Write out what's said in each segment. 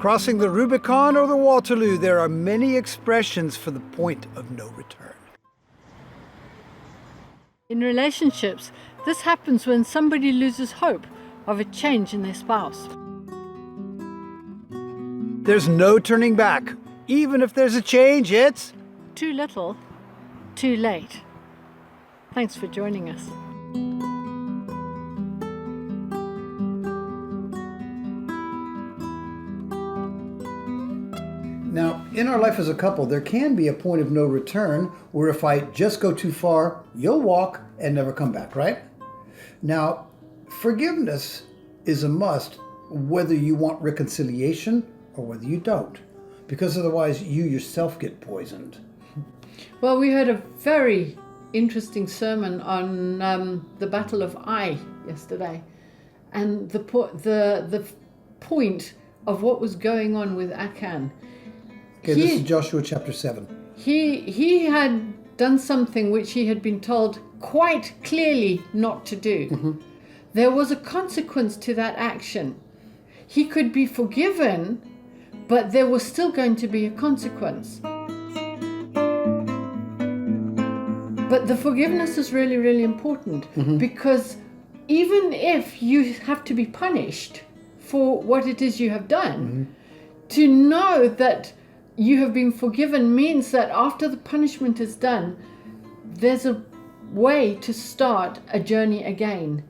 Crossing the Rubicon or the Waterloo, there are many expressions for the point of no return. In relationships, this happens when somebody loses hope of a change in their spouse. There's no turning back. Even if there's a change, it's Too little, too late. Thanks for joining us. Now, in our life as a couple, there can be a point of no return where if I just go too far, you'll walk and never come back, right? Now, forgiveness is a must whether you want reconciliation or whether you don't, because otherwise you yourself get poisoned. Well, we heard a very interesting sermon on the Battle of Ai yesterday, and the point of what was going on with Achan. Okay, this is Joshua chapter 7. He had done something which he had been told quite clearly not to do. Mm-hmm. There was a consequence to that action. He could be forgiven, but there was still going to be a consequence. But the forgiveness is really, really important, mm-hmm. because even if you have to be punished for what it is you have done, mm-hmm. to know that you have been forgiven means that after the punishment is done, there's a way to start a journey again.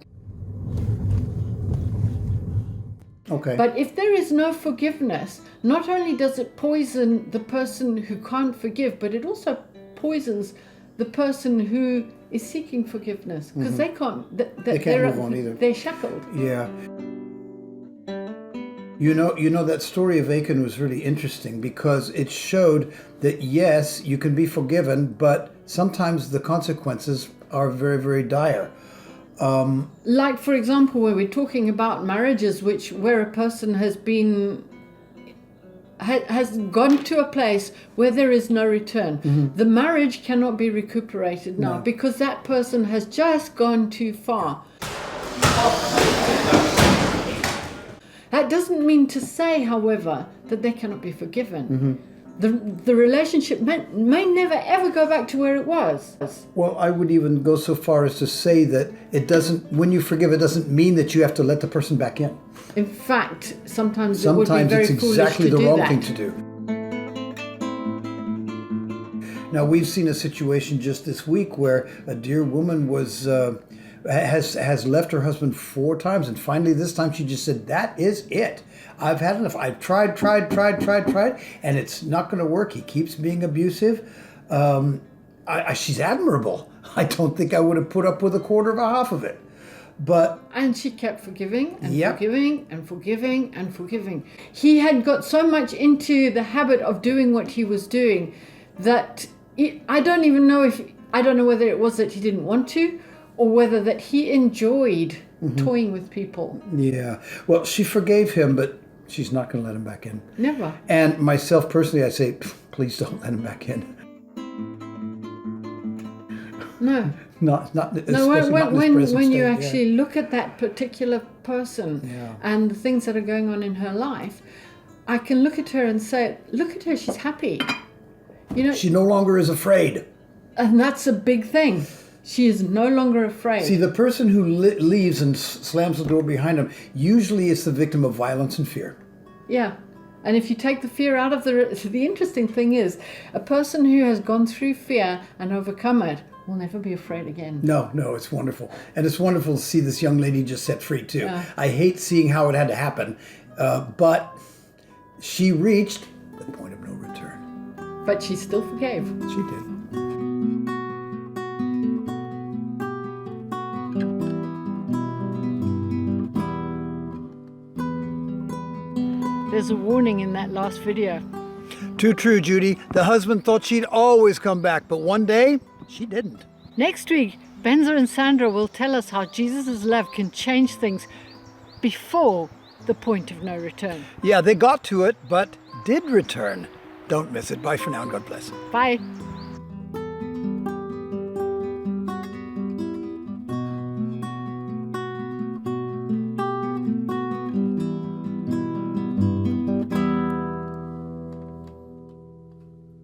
Okay. But if there is no forgiveness, not only does it poison the person who can't forgive, but it also poisons the person who is seeking forgiveness, because mm-hmm. they can't move on either. They're shackled. Yeah. You know that story of Achan was really interesting because it showed that yes, you can be forgiven, but sometimes the consequences are very, very dire. Like, for example, when we're talking about marriages where a person has gone to a place where there is no return. Mm-hmm. The marriage cannot be recuperated now because that person has just gone too far. That doesn't mean to say, however, that they cannot be forgiven. Mm-hmm. The relationship may never ever go back to where it was. Well, I would even go so far as to say that when you forgive, it doesn't mean that you have to let the person back in. In fact, sometimes it would be very it's exactly the wrong thing to do. Now, we've seen a situation just this week where a dear woman has left her husband 4 times, and finally this time she just said, "That is it. I've had enough. I've tried, and it's not going to work. He keeps being abusive." She's admirable. I don't think I would have put up with a quarter of a half of it. And she kept forgiving and forgiving and forgiving and forgiving. He had got so much into the habit of doing what he was doing that I don't know whether it was that he didn't want to or whether that he enjoyed toying with people. Yeah. Well, she forgave him, but she's not going to let him back in. Never. And myself personally, I say, please don't let him back in. No. When you actually look at that particular person and the things that are going on in her life, I can look at her and say, look at her, she's happy. She no longer is afraid. And that's a big thing. She is no longer afraid. See, the person who leaves and slams the door behind him, usually it's the victim of violence and fear. Yeah. And if you take the fear out of the interesting thing is, a person who has gone through fear and overcome it will never be afraid again. No, it's wonderful. And it's wonderful to see this young lady just set free too. Yeah. I hate seeing how it had to happen, but she reached the point of no return. But she still forgave. She did. There's a warning in that last video. Too true, Judy. The husband thought she'd always come back, but one day, she didn't. Next week, Benza and Sandra will tell us how Jesus' love can change things before the point of no return. Yeah, they got to it, but did return. Don't miss it. Bye for now and God bless. Bye.